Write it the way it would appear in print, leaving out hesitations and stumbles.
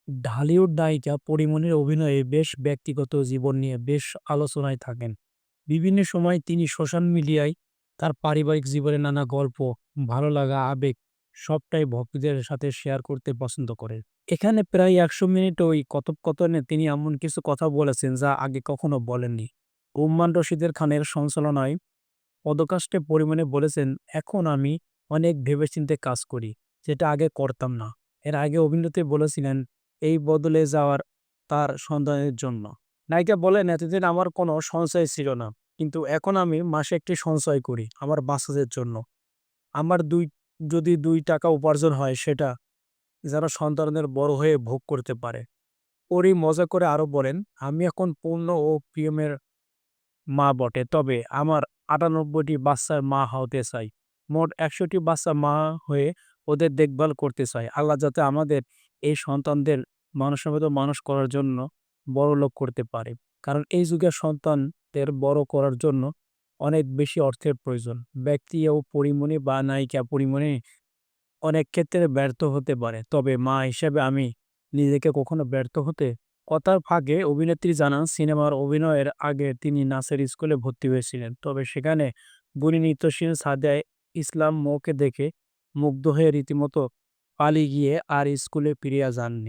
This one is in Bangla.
ঢালিউড নায়িকা পরীমনির অভিনয়ে বেশ ব্যক্তিগত জীবন নিয়ে বেশ আলোচনায় থাকেন। বিভিন্ন সময় তিনি সোশ্যাল মিডিয়ায় তার পারিবারিক জীবনের নানা গল্প, ভালো লাগা, আবেগ সবটাই ভক্তদের সাথে শেয়ার করতে পছন্দ করেন। এখানে প্রায় ১০০ মিনিট ওই কথোপকথনে তিনি এমন কিছু কথা বলেছেন যা আগে কখনো বলেননি। রুম্মান রশিদের খানের সঞ্চালনায় পডকাস্টে পরিমাণে বলেছেন, "এখন আমি অনেক ভেবেচিন্তে কাজ করি, যেটা আগে করতাম না।" এর আগে অভিনেত্রী বলেছিলেন, এই বদলে যাওয়ার তার সন্তানের জন্য। নায়িকা বলেন, "এতদিন আমার কোনো সঞ্চয় ছিল না। কিন্তু এখন আমি মাসে একটি সঞ্চয় করি আমার বাচ্চাদের জন্য। আমার যদি ৳২ উপার্জন হয় সেটা যেন সন্তানদের বড় হয়ে ভোগ করতে পারে।" পরি মজা করে আরো বলেন, "আমি এখন পূর্ণ ও প্রিয়মের মা বটে। তবে আমার ৯৮ টি বাচ্চার মা হতে চাই। মোট ১০০ টি বাচ্চার মা হয়ে ওদের দেখভাল করতে চাই। আল্লাহ যাতে আমাদের এই সন্তানদের মানুষের মতো মানুষ করার জন্য বড়লোক করতে পারে। কারণ এই যুগের সন্তানদের বড় করার জন্য অনেক বেশি অর্থের প্রয়োজন। ব্যক্তি ও পরিমণি বা নায়িকা পরিমণি অনেক ক্ষেত্রে ব্যর্থ হতে পারে। তবে মা হিসেবে আমি নিজেকে কখনো ব্যর্থ হতে।" কথার ফাঁকে অভিনেত্রী জানান, সিনেমার অভিনয়ের আগে তিনি নাচের স্কুলে ভর্তি হয়েছিলেন। তবে সেখানে গুণী নৃত্যশিল্পী সাদিয়া ইসলাম মৌকে দেখে মুগ্ধ হয়ে রীতিমতো পালিয়ে গিয়ে আর স্কুলে ফিরে যাননি।